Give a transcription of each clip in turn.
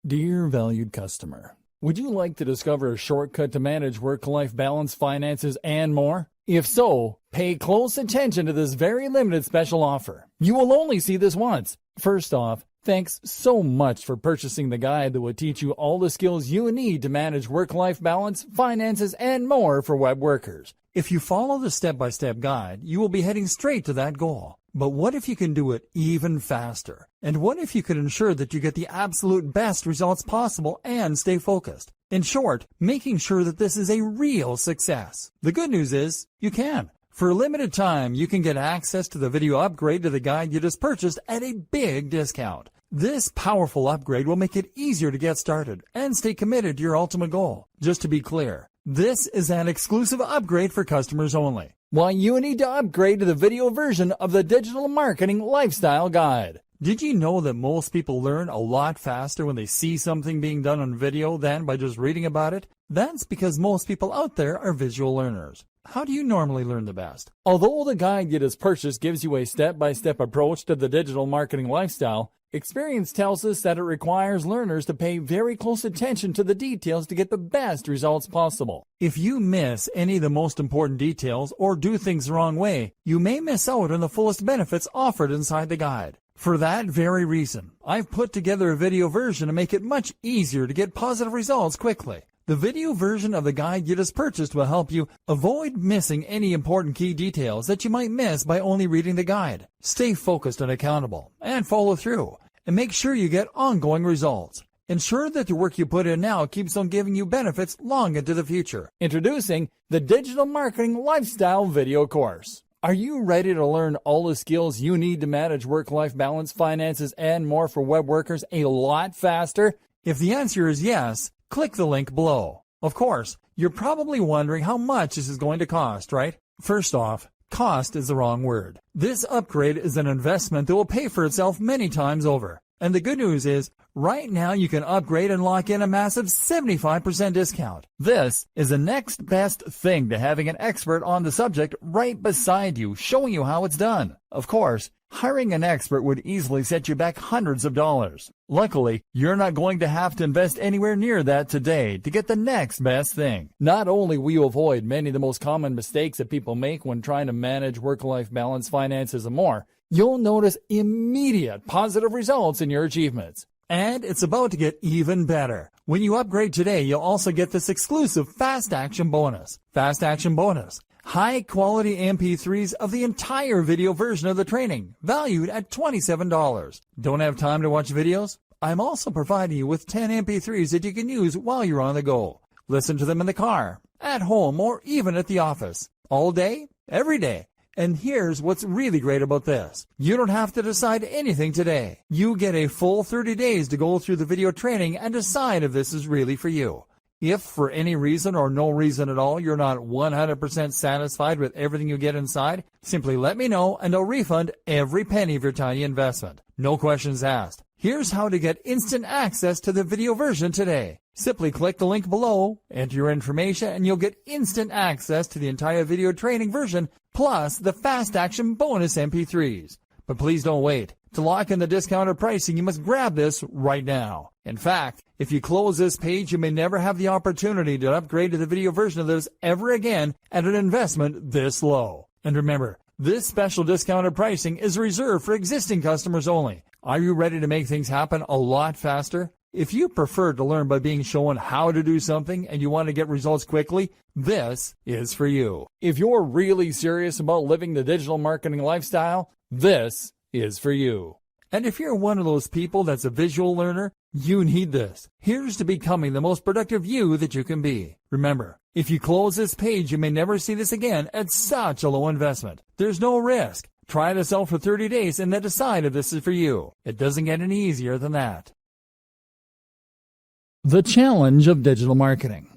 Dear valued customer, would you like to discover a shortcut to manage work-life balance, finances, and more? If so, pay close attention to this very limited special offer. You will only see this once. First off, thanks so much for purchasing the guide that will teach you all the skills you need to manage work-life balance, finances, and more for web workers. If you follow the step-by-step guide, you will be heading straight to that goal. But what if you can do it even faster? And what if you can ensure that you get the absolute best results possible and stay focused? In short, making sure that this is a real success. The good news is, you can. For a limited time, you can get access to the video upgrade to the guide you just purchased at a big discount. This powerful upgrade will make it easier to get started and stay committed to your ultimate goal. Just to be clear, this is an exclusive upgrade for customers only. Why you need to upgrade to the video version of the Digital Marketing Lifestyle Guide. Did you know that most people learn a lot faster when they see something being done on video than by just reading about it? That's because most people out there are visual learners. How do you normally learn the best? Although the guide you just purchased gives you a step-by-step approach to the digital marketing lifestyle, experience tells us that it requires learners to pay very close attention to the details to get the best results possible. If you miss any of the most important details or do things the wrong way, you may miss out on the fullest benefits offered inside the guide. For that very reason, I've put together a video version to make it much easier to get positive results quickly. The video version of the guide you just purchased will help you avoid missing any important key details that you might miss by only reading the guide. Stay focused and accountable, and follow through, and make sure you get ongoing results. Ensure that the work you put in now keeps on giving you benefits long into the future. Introducing the Digital Marketing Lifestyle Video Course. Are you ready to learn all the skills you need to manage work-life balance, finances, and more for web workers a lot faster? If the answer is yes, click the link below. Of course, you're probably wondering how much this is going to cost, right? First off, cost is the wrong word. This upgrade is an investment that will pay for itself many times over. And the good news is, right now you can upgrade and lock in a massive 75% discount. This is the next best thing to having an expert on the subject right beside you, showing you how it's done. Of course, hiring an expert would easily set you back hundreds of dollars. Luckily, you're not going to have to invest anywhere near that today to get the next best thing. Not only will you avoid many of the most common mistakes that people make when trying to manage work-life balance, finances, and more, you'll notice immediate positive results in your achievements. And it's about to get even better. When you upgrade today, you'll also get this exclusive Fast Action Bonus. Fast Action Bonus. High-quality MP3s of the entire video version of the training, valued at $27. Don't have time to watch videos? I'm also providing you with 10 MP3s that you can use while you're on the go. Listen to them in the car, at home, or even at the office. All day, every day. And here's what's really great about this. You don't have to decide anything today. You get a full 30 days to go through the video training and decide if this is really for you. If for any reason or no reason at all you're not 100% satisfied with everything you get inside, simply let me know and I'll refund every penny of your tiny investment. No questions asked. Here's how to get instant access to the video version today. Simply click the link below, enter your information, and you'll get instant access to the entire video training version, plus the Fast Action Bonus MP3s. But please don't wait. To lock in the discounted pricing, you must grab this right now. In fact, if you close this page, you may never have the opportunity to upgrade to the video version of this ever again at an investment this low. And remember, this special discounted pricing is reserved for existing customers only. Are you ready to make things happen a lot faster? If you prefer to learn by being shown how to do something and you want to get results quickly, this is for you. If you're really serious about living the digital marketing lifestyle, this is for you. And if you're one of those people that's a visual learner, you need this. Here's to becoming the most productive you that you can be. Remember, if you close this page, you may never see this again at such a low investment. There's no risk. Try this out for 30 days and then decide if this is for you. It doesn't get any easier than that. The challenge of digital marketing.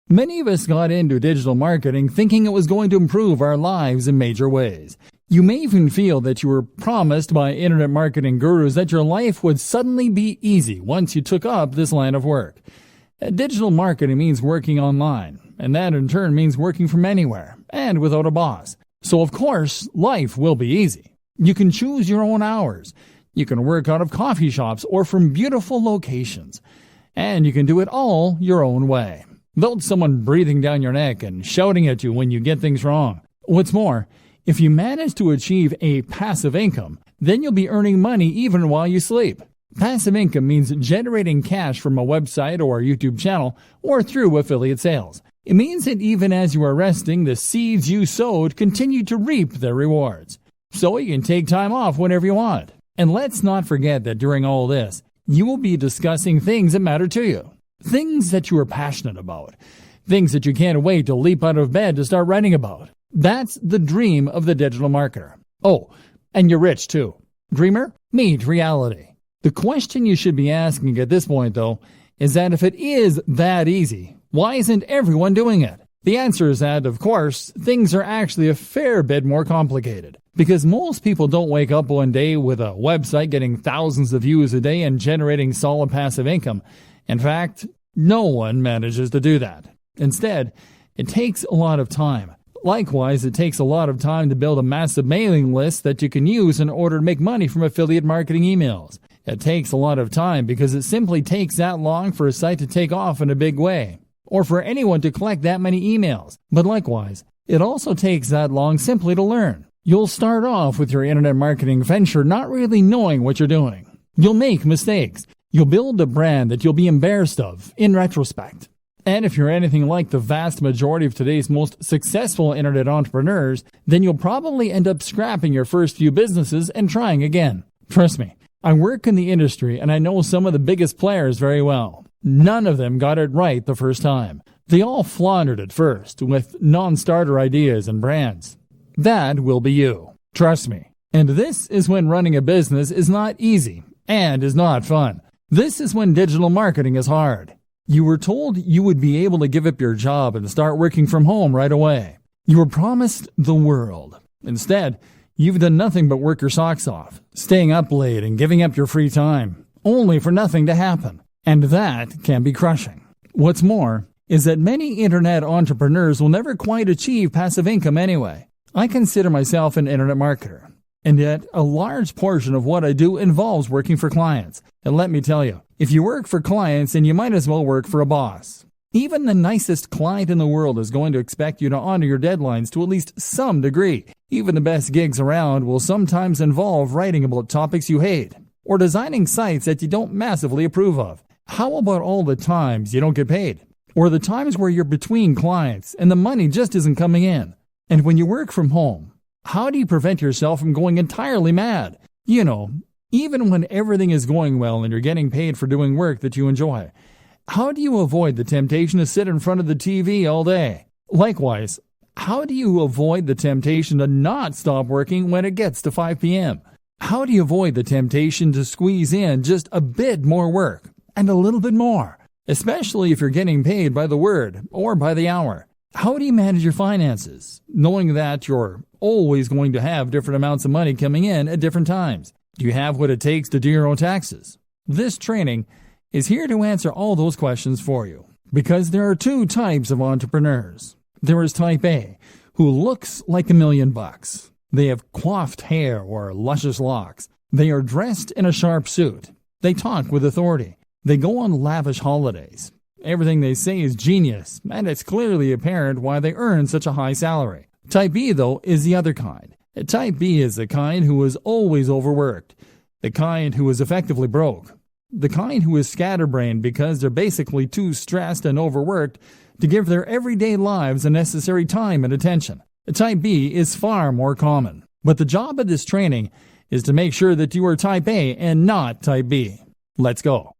Many of us got into digital marketing thinking it was going to improve our lives in major ways. You may even feel that you were promised by internet marketing gurus that your life would suddenly be easy once you took up this line of work. Digital marketing means working online, and that in turn means working from anywhere and without a boss. So of course, life will be easy. You can choose your own hours. You can work out of coffee shops or from beautiful locations. And you can do it all your own way, without someone breathing down your neck and shouting at you when you get things wrong. What's more, if you manage to achieve a passive income, then you'll be earning money even while you sleep. Passive income means generating cash from a website or a YouTube channel or through affiliate sales. It means that even as you are resting, the seeds you sowed continue to reap their rewards. So you can take time off whenever you want. And let's not forget that during all this, you will be discussing things that matter to you. Things that you are passionate about. Things that you can't wait to leap out of bed to start writing about. That's the dream of the digital marketer. Oh, and you're rich too. Dreamer, meet reality. The question you should be asking at this point, though, is that if it is that easy, why isn't everyone doing it? The answer is that, of course, things are actually a fair bit more complicated. Because most people don't wake up one day with a website getting thousands of views a day and generating solid passive income. In fact, no one manages to do that. Instead, it takes a lot of time. Likewise, it takes a lot of time to build a massive mailing list that you can use in order to make money from affiliate marketing emails. It takes a lot of time because it simply takes that long for a site to take off in a big way, or for anyone to collect that many emails. But likewise, it also takes that long simply to learn. You'll start off with your internet marketing venture not really knowing what you're doing. You'll make mistakes. You'll build a brand that you'll be embarrassed of in retrospect. And if you're anything like the vast majority of today's most successful internet entrepreneurs, then you'll probably end up scrapping your first few businesses and trying again. Trust me, I work in the industry and I know some of the biggest players very well. None of them got it right the first time. They all floundered at first with non-starter ideas and brands. That will be you. Trust me. And this is when running a business is not easy and is not fun. This is when digital marketing is hard. You were told you would be able to give up your job and start working from home right away. You were promised the world. Instead, you've done nothing but work your socks off, staying up late and giving up your free time, only for nothing to happen. And that can be crushing. What's more is that many internet entrepreneurs will never quite achieve passive income anyway. I consider myself an internet marketer, and yet a large portion of what I do involves working for clients. And let me tell you, if you work for clients, then you might as well work for a boss. Even the nicest client in the world is going to expect you to honor your deadlines to at least some degree. Even the best gigs around will sometimes involve writing about topics you hate, or designing sites that you don't massively approve of. How about all the times you don't get paid? Or the times where you're between clients and the money just isn't coming in? And when you work from home, how do you prevent yourself from going entirely mad? You know, even when everything is going well and you're getting paid for doing work that you enjoy. How do you avoid the temptation to sit in front of the TV all day? Likewise, how do you avoid the temptation to not stop working when it gets to 5 p.m.? How do you avoid the temptation to squeeze in just a bit more work and a little bit more, especially if you're getting paid by the word or by the hour? How do you manage your finances, knowing that you're always going to have different amounts of money coming in at different times? Do you have what it takes to do your own taxes? This training is here to answer all those questions for you, because there are two types of entrepreneurs. There is type A, who looks like $1 million. They have coiffed hair or luscious locks. They are dressed in a sharp suit. They talk with authority. They go on lavish holidays. Everything they say is genius, and it's clearly apparent why they earn such a high salary. Type B, though, is the other kind. Type B is the kind who is always overworked, the kind who is effectively broke, the kind who is scatterbrained because they're basically too stressed and overworked to give their everyday lives the necessary time and attention. Type B is far more common, but the job of this training is to make sure that you are Type A and not Type B. Let's go.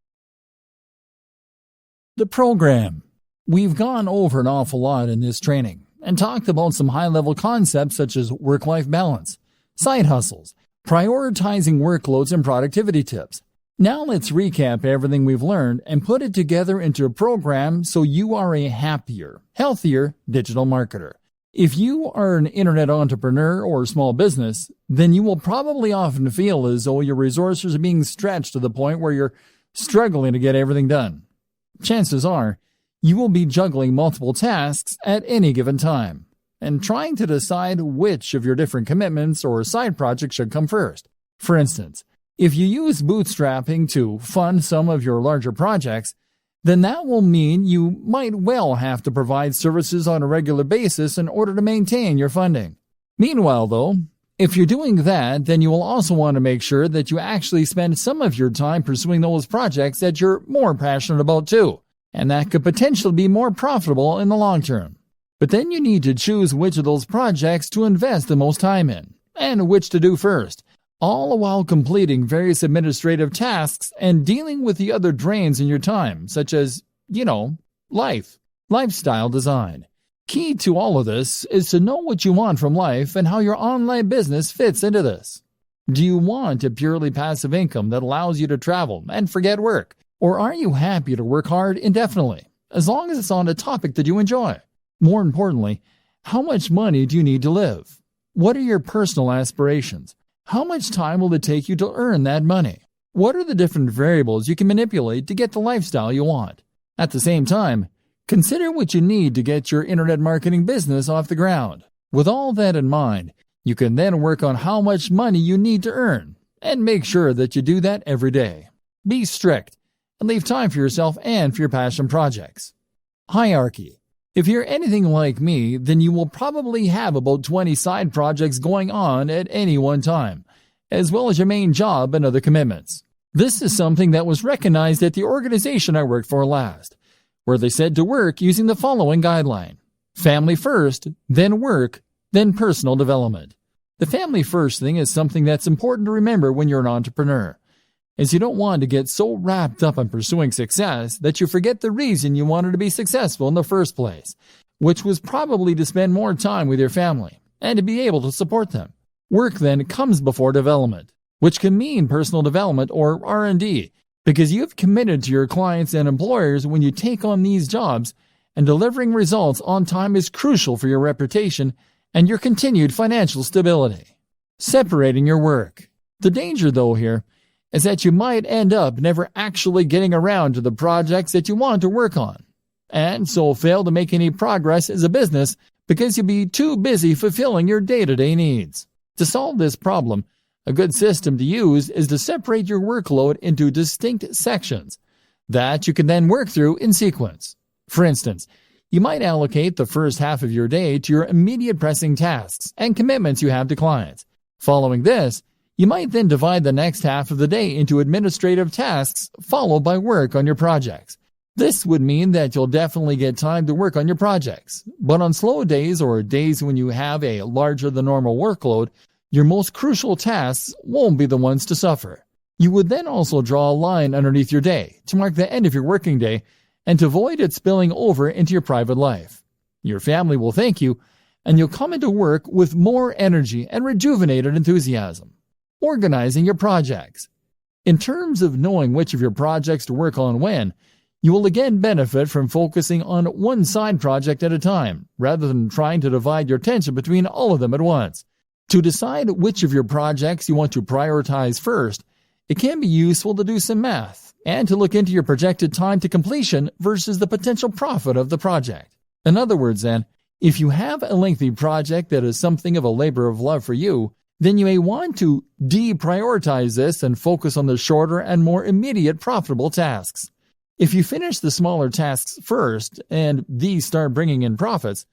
The program. We've gone over an awful lot in this training and talked about some high-level concepts such as work-life balance, side hustles, prioritizing workloads, and productivity tips. Now let's recap everything we've learned and put it together into a program so you are a happier, healthier digital marketer. If you are an internet entrepreneur or small business, then you will probably often feel as though your resources are being stretched to the point where you're struggling to get everything done. Chances are, you will be juggling multiple tasks at any given time and trying to decide which of your different commitments or side projects should come first. For instance, if you use bootstrapping to fund some of your larger projects, then that will mean you might well have to provide services on a regular basis in order to maintain your funding. Meanwhile, though, if you're doing that, then you will also want to make sure that you actually spend some of your time pursuing those projects that you're more passionate about too, and that could potentially be more profitable in the long term. But then you need to choose which of those projects to invest the most time in, and which to do first, all while completing various administrative tasks and dealing with the other drains in your time, such as, lifestyle design. Key to all of this is to know what you want from life and how your online business fits into this. Do you want a purely passive income that allows you to travel and forget work? Or are you happy to work hard indefinitely, as long as it's on a topic that you enjoy? More importantly, how much money do you need to live? What are your personal aspirations? How much time will it take you to earn that money? What are the different variables you can manipulate to get the lifestyle you want? At the same time, consider what you need to get your internet marketing business off the ground. With all that in mind, you can then work on how much money you need to earn, and make sure that you do that every day. Be strict, and leave time for yourself and for your passion projects. Hierarchy. If you're anything like me, then you will probably have about 20 side projects going on at any one time, as well as your main job and other commitments. This is something that was recognized at the organization I worked for last, where they said to work using the following guideline: family first, then work, then personal development. The family first thing is something that's important to remember when you're an entrepreneur, as you don't want to get so wrapped up in pursuing success that you forget the reason you wanted to be successful in the first place, which was probably to spend more time with your family and to be able to support them. Work then comes before development, which can mean personal development or R&D, because you've committed to your clients and employers when you take on these jobs, and delivering results on time is crucial for your reputation and your continued financial stability. Separating your work. The danger, though, here is that you might end up never actually getting around to the projects that you want to work on, and so fail to make any progress as a business because you'll be too busy fulfilling your day-to-day needs. To solve this problem, a good system to use is to separate your workload into distinct sections that you can then work through in sequence. For instance, you might allocate the first half of your day to your immediate pressing tasks and commitments you have to clients. Following this, you might then divide the next half of the day into administrative tasks, followed by work on your projects. This would mean that you'll definitely get time to work on your projects, but on slow days or days when you have a larger than normal workload, your most crucial tasks won't be the ones to suffer. You would then also draw a line underneath your day to mark the end of your working day and to avoid it spilling over into your private life. Your family will thank you, and you'll come into work with more energy and rejuvenated enthusiasm. Organizing your projects. In terms of knowing which of your projects to work on when, you will again benefit from focusing on one side project at a time, rather than trying to divide your attention between all of them at once. To decide which of your projects you want to prioritize first, it can be useful to do some math and to look into your projected time to completion versus the potential profit of the project. In other words, then, if you have a lengthy project that is something of a labor of love for you, then you may want to deprioritize this and focus on the shorter and more immediate profitable tasks. If you finish the smaller tasks first and these start bringing in profits,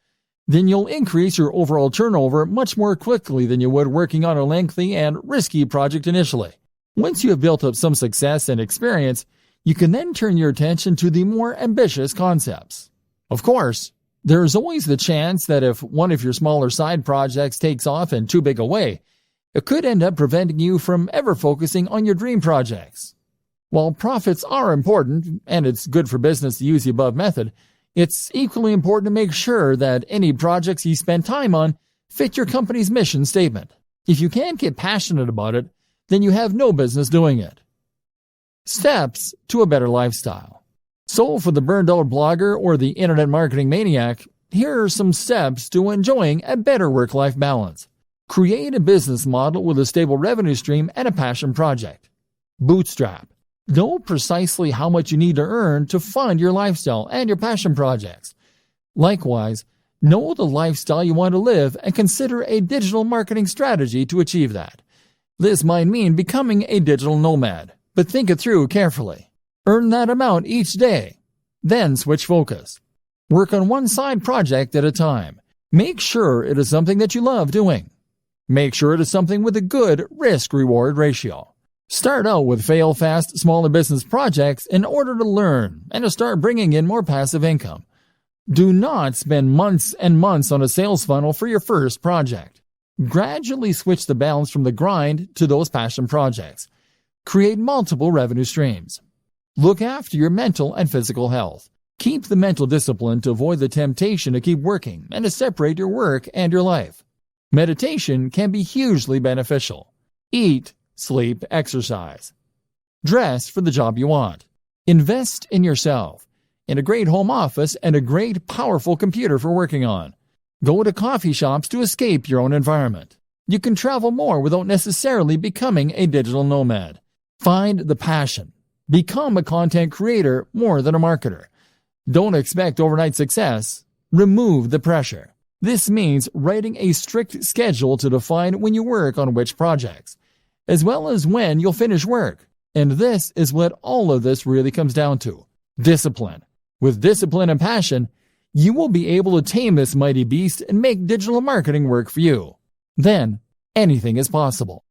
then you'll increase your overall turnover much more quickly than you would working on a lengthy and risky project initially. Once you have built up some success and experience, you can then turn your attention to the more ambitious concepts. Of course, there is always the chance that if one of your smaller side projects takes off in too big a way, it could end up preventing you from ever focusing on your dream projects. While profits are important, and it's good for business to use the above method, it's equally important to make sure that any projects you spend time on fit your company's mission statement. If you can't get passionate about it, then you have no business doing it. Steps to a better lifestyle. So for the burned out blogger or the internet marketing maniac, here are some steps to enjoying a better work-life balance. Create a business model with a stable revenue stream and a passion project. Bootstrap. Know precisely how much you need to earn to fund your lifestyle and your passion projects. Likewise, know the lifestyle you want to live and consider a digital marketing strategy to achieve that. This might mean becoming a digital nomad, but think it through carefully. Earn that amount each day. Then switch focus. Work on one side project at a time. Make sure it is something that you love doing. Make sure it is something with a good risk-reward ratio. Start out with fail-fast, smaller business projects in order to learn and to start bringing in more passive income. Do not spend months and months on a sales funnel for your first project. Gradually switch the balance from the grind to those passion projects. Create multiple revenue streams. Look after your mental and physical health. Keep the mental discipline to avoid the temptation to keep working and to separate your work and your life. Meditation can be hugely beneficial. Eat, sleep, exercise. Dress for the job you want. Invest in yourself, in a great home office and a great, powerful computer for working on. Go to coffee shops to escape your own environment. You can travel more without necessarily becoming a digital nomad. Find the passion. Become a content creator more than a marketer. Don't expect overnight success. Remove the pressure. This means writing a strict schedule to define when you work on which projects, as well as when you'll finish work. And this is what all of this really comes down to: discipline. With discipline and passion, you will be able to tame this mighty beast and make digital marketing work for you. Then, anything is possible.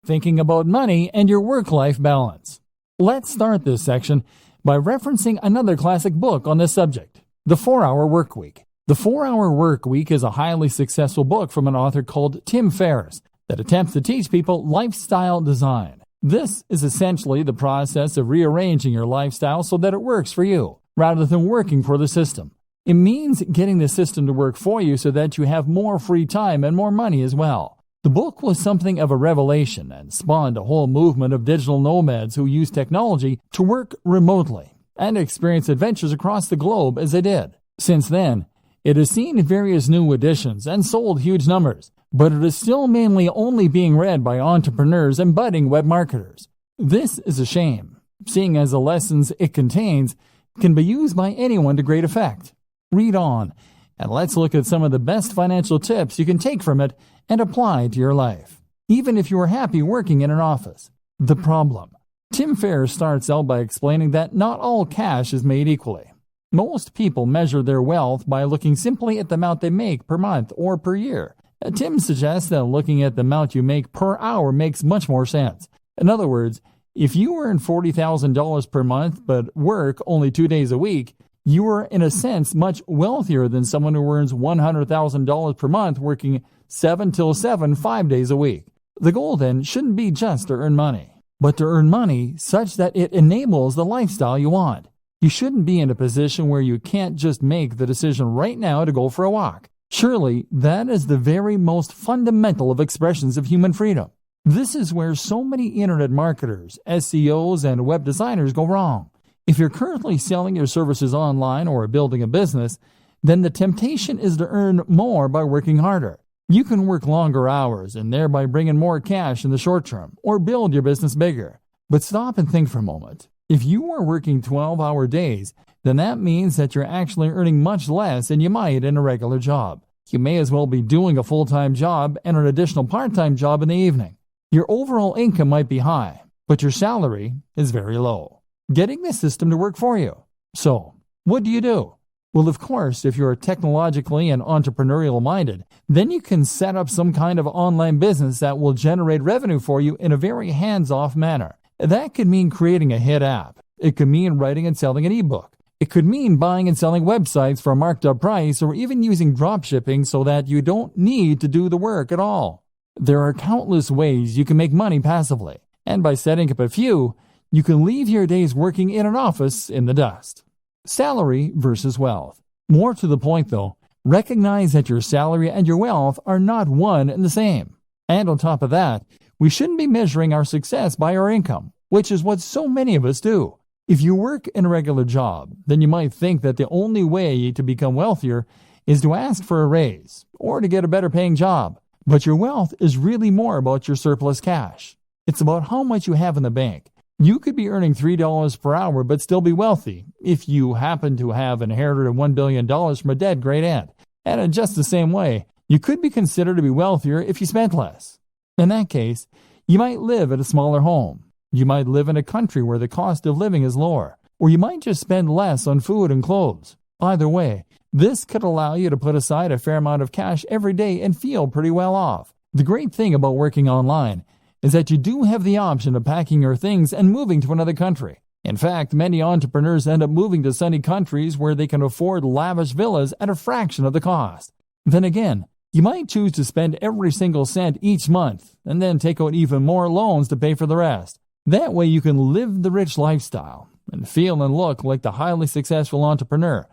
Thinking about money and your work-life balance. Let's start this section by referencing another classic book on this subject, The 4-Hour Workweek. The 4-Hour Workweek is a highly successful book from an author called Tim Ferriss that attempts to teach people lifestyle design. This is essentially the process of rearranging your lifestyle so that it works for you, rather than working for the system. It means getting the system to work for you so that you have more free time and more money as well. The book was something of a revelation and spawned a whole movement of digital nomads who use technology to work remotely and experience adventures across the globe as they did. Since then, it has seen various new editions and sold huge numbers, but it is still mainly only being read by entrepreneurs and budding web marketers. This is a shame, seeing as the lessons it contains can be used by anyone to great effect. Read on, and let's look at some of the best financial tips you can take from it and apply to your life, even if you are happy working in an office. The problem. Tim Ferriss starts out by explaining that not all cash is made equally. Most people measure their wealth by looking simply at the amount they make per month or per year. Tim suggests that looking at the amount you make per hour makes much more sense. In other words, if you earn $40,000 per month but work only 2 days a week, you are in a sense much wealthier than someone who earns $100,000 per month working 7 till 7, 5 days a week. The goal then shouldn't be just to earn money, but to earn money such that it enables the lifestyle you want. You shouldn't be in a position where you can't just make the decision right now to go for a walk. Surely, that is the very most fundamental of expressions of human freedom. This is where so many internet marketers, SEOs, and web designers go wrong. If you're currently selling your services online or building a business, then the temptation is to earn more by working harder. You can work longer hours and thereby bring in more cash in the short term, or build your business bigger. But stop and think for a moment. If you are working 12-hour days, then that means that you're actually earning much less than you might in a regular job. You may as well be doing a full-time job and an additional part-time job in the evening. Your overall income might be high, but your salary is very low. Getting the system to work for you. So, what do? Well, of course, if you're technologically and entrepreneurial minded, then you can set up some kind of online business that will generate revenue for you in a very hands-off manner. That could mean creating a hit app. It could mean writing and selling an ebook. It could mean buying and selling websites for a marked up price, or even using drop shipping so that you don't need to do the work at all. There are countless ways you can make money passively, and by setting up a few, you can leave your days working in an office in the dust. Salary versus wealth. More to the point though, recognize that your salary and your wealth are not one and the same. And on top of that, we shouldn't be measuring our success by our income, which is what so many of us do. If you work in a regular job, then you might think that the only way to become wealthier is to ask for a raise or to get a better paying job. But your wealth is really more about your surplus cash. It's about how much you have in the bank. You could be earning $3 per hour but still be wealthy if you happen to have inherited $1 billion from a dead great aunt. And in just the same way, you could be considered to be wealthier if you spent less. In that case, you might live at a smaller home. You might live in a country where the cost of living is lower, or you might just spend less on food and clothes. Either way, this could allow you to put aside a fair amount of cash every day and feel pretty well off. The great thing about working online is that you do have the option of packing your things and moving to another country. In fact, many entrepreneurs end up moving to sunny countries where they can afford lavish villas at a fraction of the cost. Then again, you might choose to spend every single cent each month and then take out even more loans to pay for the rest. That way you can live the rich lifestyle and feel and look like the highly successful entrepreneur,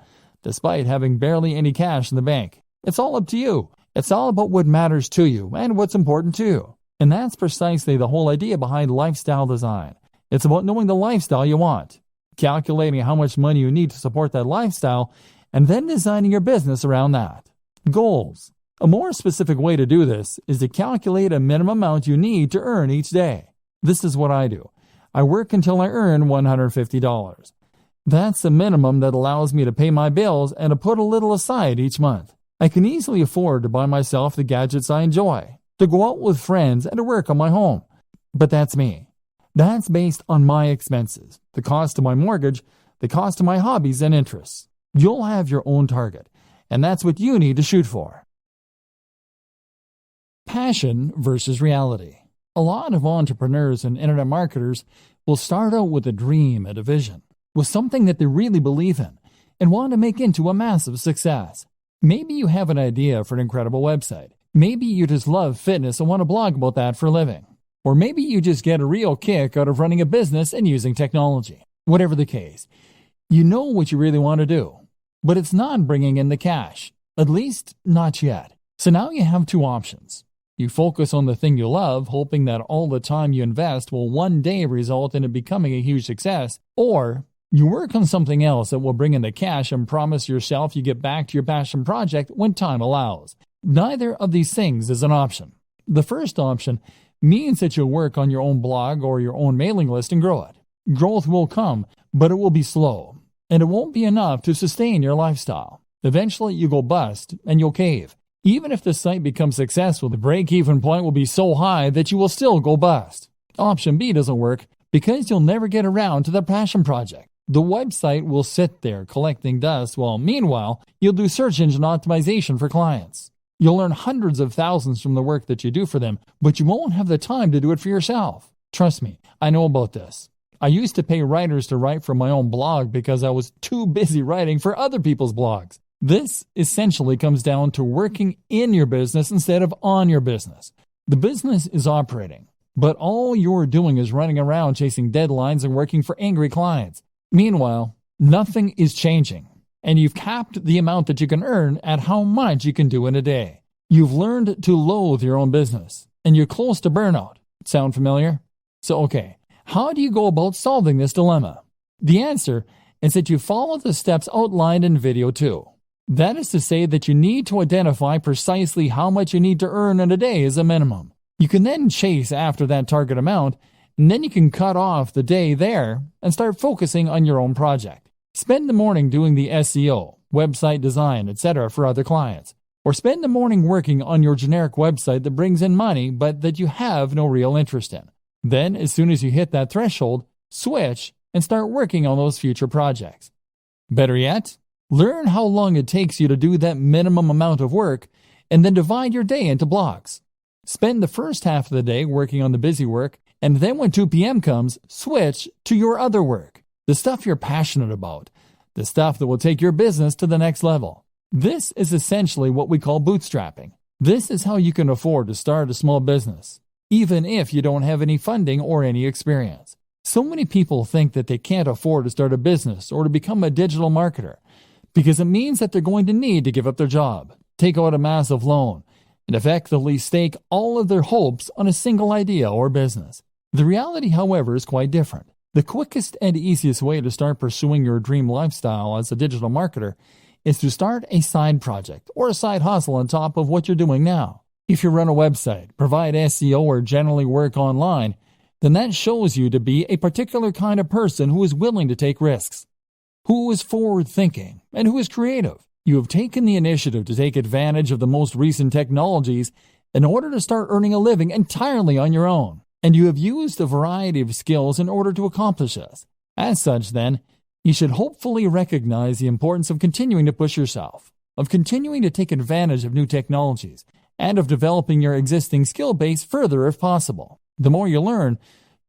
despite having barely any cash in the bank. It's all up to you. It's all about what matters to you and what's important to you. And that's precisely the whole idea behind lifestyle design. It's about knowing the lifestyle you want, calculating how much money you need to support that lifestyle, and then designing your business around that. Goals. A more specific way to do this is to calculate a minimum amount you need to earn each day. This is what I do. I work until I earn $150. That's the minimum that allows me to pay my bills and to put a little aside each month. I can easily afford to buy myself the gadgets I enjoy, to go out with friends, and to work on my home. But that's me. That's based on my expenses, the cost of my mortgage, the cost of my hobbies and interests. You'll have your own target, and that's what you need to shoot for. Passion versus reality. A lot of entrepreneurs and internet marketers will start out with a dream and a vision, with something that they really believe in and want to make into a massive success. Maybe you have an idea for an incredible website. Maybe you just love fitness and want to blog about that for a living. Or maybe you just get a real kick out of running a business and using technology. Whatever the case, you know what you really want to do, but it's not bringing in the cash, at least not yet. So now you have two options. You focus on the thing you love, hoping that all the time you invest will one day result in it becoming a huge success, or you work on something else that will bring in the cash and promise yourself you get back to your passion project when time allows. Neither of these things is an option. The first option means that you'll work on your own blog or your own mailing list and grow it. Growth will come, but it will be slow, and it won't be enough to sustain your lifestyle. Eventually, you go bust and you'll cave. Even if the site becomes successful, the break-even point will be so high that you will still go bust. Option B doesn't work because you'll never get around to the passion project. The website will sit there collecting dust while, meanwhile, you'll do search engine optimization for clients. You'll earn hundreds of thousands from the work that you do for them, but you won't have the time to do it for yourself. Trust me, I know about this. I used to pay writers to write for my own blog because I was too busy writing for other people's blogs. This essentially comes down to working in your business instead of on your business. The business is operating, but all you're doing is running around chasing deadlines and working for angry clients. Meanwhile, nothing is changing, and you've capped the amount that you can earn at how much you can do in a day. You've learned to loathe your own business, and you're close to burnout. Sound familiar? So, okay, how do you go about solving this dilemma? The answer is that you follow the steps outlined in video 2. That is to say that you need to identify precisely how much you need to earn in a day as a minimum. You can then chase after that target amount, and then you can cut off the day there and start focusing on your own project. Spend the morning doing the SEO, website design, etc. for other clients. Or spend the morning working on your generic website that brings in money but that you have no real interest in. Then, as soon as you hit that threshold, switch and start working on those future projects. Better yet, learn how long it takes you to do that minimum amount of work and then divide your day into blocks. Spend the first half of the day working on the busy work, and then when 2 p.m. comes, switch to your other work, the stuff you're passionate about, the stuff that will take your business to the next level. This is essentially what we call bootstrapping. This is how you can afford to start a small business, even if you don't have any funding or any experience. So many people think that they can't afford to start a business or to become a digital marketer because it means that they're going to need to give up their job, take out a massive loan, and effectively stake all of their hopes on a single idea or business. The reality, however, is quite different. The quickest and easiest way to start pursuing your dream lifestyle as a digital marketer is to start a side project or a side hustle on top of what you're doing now. If you run a website, provide SEO, or generally work online, then that shows you to be a particular kind of person who is willing to take risks, who is forward-thinking, and who is creative. You have taken the initiative to take advantage of the most recent technologies in order to start earning a living entirely on your own, and you have used a variety of skills in order to accomplish this. As such, then, You should hopefully recognize the importance of continuing to push yourself, of continuing to take advantage of new technologies, and of developing your existing skill base further if possible. The more you learn,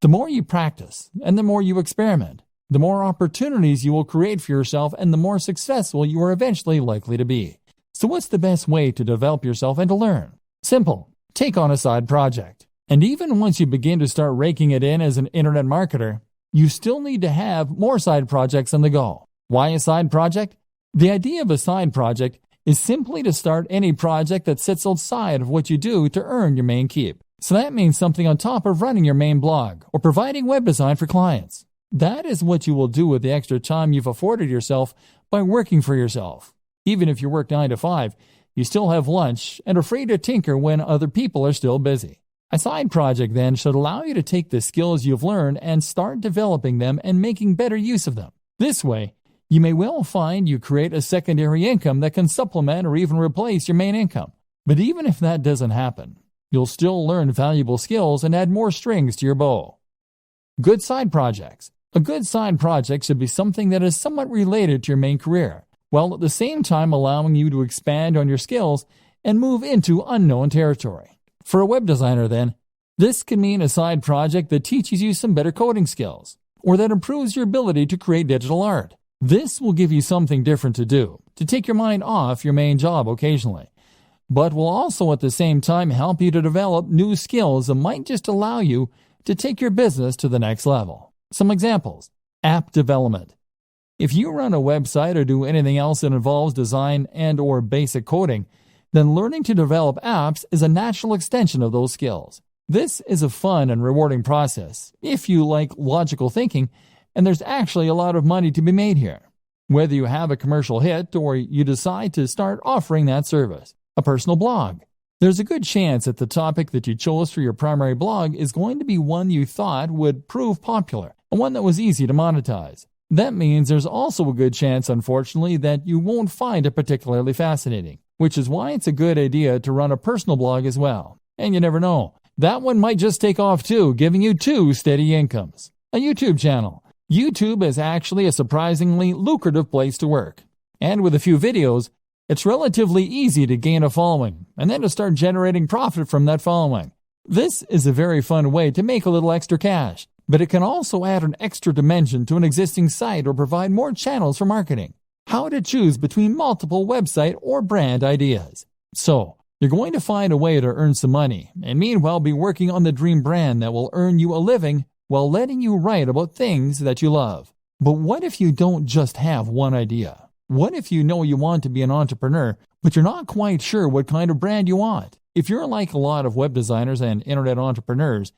the more you practice, and the more you experiment, the more opportunities you will create for yourself and the more successful you are eventually likely to be. So what's the best way to develop yourself and to learn? Simple. Take on a side project. And even once you begin to start raking it in as an internet marketer, you still need to have more side projects on the go. Why a side project? The idea of a side project is simply to start any project that sits outside of what you do to earn your main keep. So that means something on top of running your main blog or providing web design for clients. That is what you will do with the extra time you've afforded yourself by working for yourself. Even if you work 9 to 5, you still have lunch and are free to tinker when other people are still busy. A side project then should allow you to take the skills you've learned and start developing them and making better use of them. This way, you may well find you create a secondary income that can supplement or even replace your main income. But even if that doesn't happen, you'll still learn valuable skills and add more strings to your bow. Good side projects. A good side project should be something that is somewhat related to your main career, while at the same time allowing you to expand on your skills and move into unknown territory. For a web designer then, this can mean a side project that teaches you some better coding skills, or that improves your ability to create digital art. This will give you something different to do, to take your mind off your main job occasionally, but will also at the same time help you to develop new skills that might just allow you to take your business to the next level. Some examples. App development. If you run a website or do anything else that involves design and/or basic coding, then learning to develop apps is a natural extension of those skills. This is a fun and rewarding process if you like logical thinking, and there's actually a lot of money to be made here. Whether you have a commercial hit or you decide to start offering that service. A personal blog. There's a good chance that the topic that you chose for your primary blog is going to be one you thought would prove popular and one that was easy to monetize. That means there's also a good chance, unfortunately, that you won't find it particularly fascinating, which is why it's a good idea to run a personal blog as well. And you never know, that one might just take off too, giving you 2 steady incomes. A YouTube channel. YouTube is actually a surprisingly lucrative place to work. And with a few videos, it's relatively easy to gain a following and then to start generating profit from that following. This is a very fun way to make a little extra cash, but it can also add an extra dimension to an existing site or provide more channels for marketing. How to choose between multiple website or brand ideas. So, you're going to find a way to earn some money and meanwhile be working on the dream brand that will earn you a living while letting you write about things that you love. But what if you don't just have one idea? What if you know you want to be an entrepreneur, but you're not quite sure what kind of brand you want? If you're like a lot of web designers and internet entrepreneurs,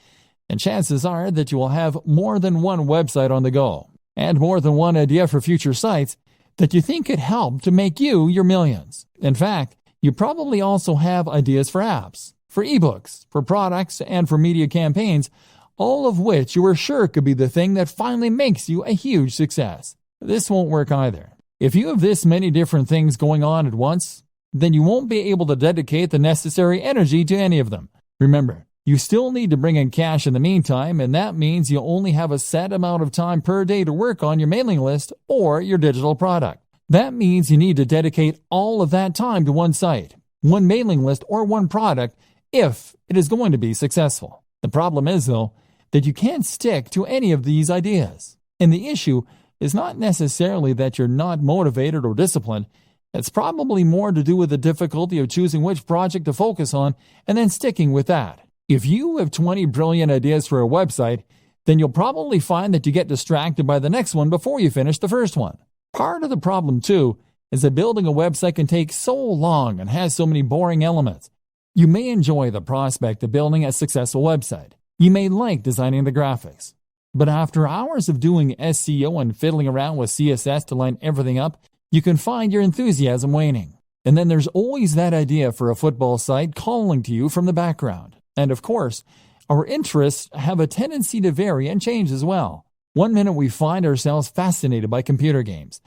then chances are that you will have more than one website on the go and more than one idea for future sites that you think could help to make you your millions. In fact, you probably also have ideas for apps, for ebooks, for products, and for media campaigns, all of which you are sure could be the thing that finally makes you a huge success. This won't work either. If you have this many different things going on at once, then you won't be able to dedicate the necessary energy to any of them. Remember, you still need to bring in cash in the meantime, and that means you only have a set amount of time per day to work on your mailing list or your digital product. That means you need to dedicate all of that time to one site, one mailing list, or one product if it is going to be successful. The problem is, though, that you can't stick to any of these ideas. And the issue is not necessarily that you're not motivated or disciplined. It's probably more to do with the difficulty of choosing which project to focus on and then sticking with that. If you have 20 brilliant ideas for a website, then you'll probably find that you get distracted by the next one before you finish the first one. Part of the problem, too, is that building a website can take so long and has so many boring elements. You may enjoy the prospect of building a successful website. You may like designing the graphics. But after hours of doing SEO and fiddling around with CSS to line everything up, you can find your enthusiasm waning. And then there's always that idea for a football site calling to you from the background. And of course, our interests have a tendency to vary and change as well. One minute we find ourselves fascinated by computer games,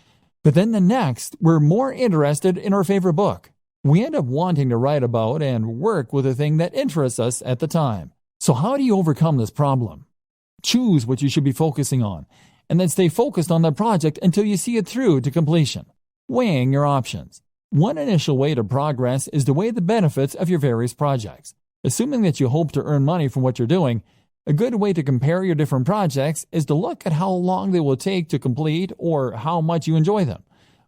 but then the next we're more interested in our favorite book. We end up wanting to write about and work with the thing that interests us at the time. So how do you overcome this problem? Choose what you should be focusing on and then stay focused on that project until you see it through to completion. Weighing your options. One initial way to progress is to weigh the benefits of your various projects. Assuming that you hope to earn money from what you're doing, a good way to compare your different projects is to look at how long they will take to complete or how much you enjoy them,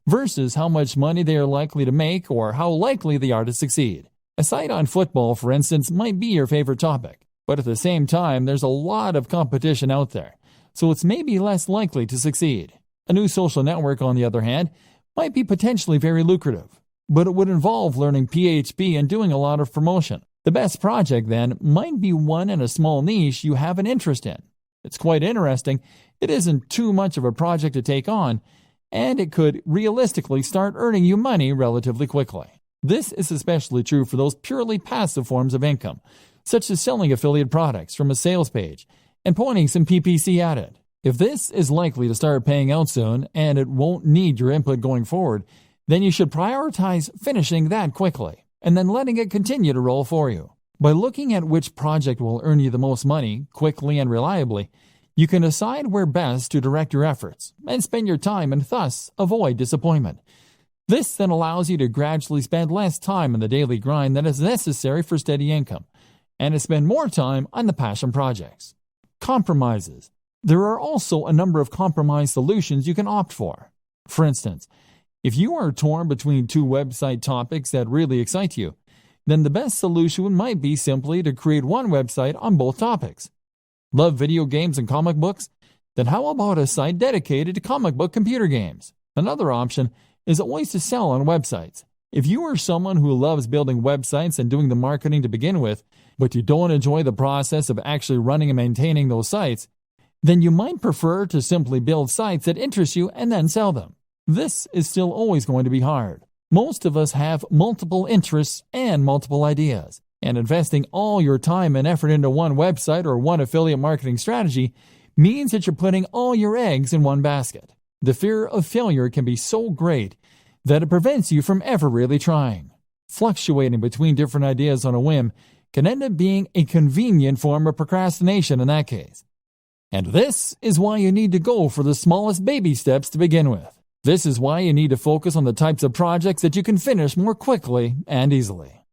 versus how much money they are likely to make or how likely they are to succeed. A site on football, for instance, might be your favorite topic, but at the same time, there's a lot of competition out there, so it's maybe less likely to succeed. A new social network, on the other hand, might be potentially very lucrative, but it would involve learning PHP and doing a lot of promotion. The best project, then, might be one in a small niche you have an interest in. It's quite interesting, it isn't too much of a project to take on, and it could realistically start earning you money relatively quickly. This is especially true for those purely passive forms of income, such as selling affiliate products from a sales page and pointing some PPC at it. If this is likely to start paying out soon and it won't need your input going forward, then you should prioritize finishing that quickly and then letting it continue to roll for you. By looking at which project will earn you the most money, quickly and reliably, you can decide where best to direct your efforts and spend your time and thus avoid disappointment. This then allows you to gradually spend less time in the daily grind that is necessary for steady income and to spend more time on the passion projects. Compromises. There are also a number of compromise solutions you can opt for. For instance, if you are torn between two website topics that really excite you, then the best solution might be simply to create one website on both topics. Love video games and comic books? Then how about a site dedicated to comic book computer games? Another option is always to sell on websites. If you are someone who loves building websites and doing the marketing to begin with, but you don't enjoy the process of actually running and maintaining those sites, then you might prefer to simply build sites that interest you and then sell them. This is still always going to be hard. Most of us have multiple interests and multiple ideas, and investing all your time and effort into one website or one affiliate marketing strategy means that you're putting all your eggs in one basket. The fear of failure can be so great that it prevents you from ever really trying. Fluctuating between different ideas on a whim can end up being a convenient form of procrastination in that case. And this is why you need to go for the smallest baby steps to begin with. This is why you need to focus on the types of projects that you can finish more quickly and easily.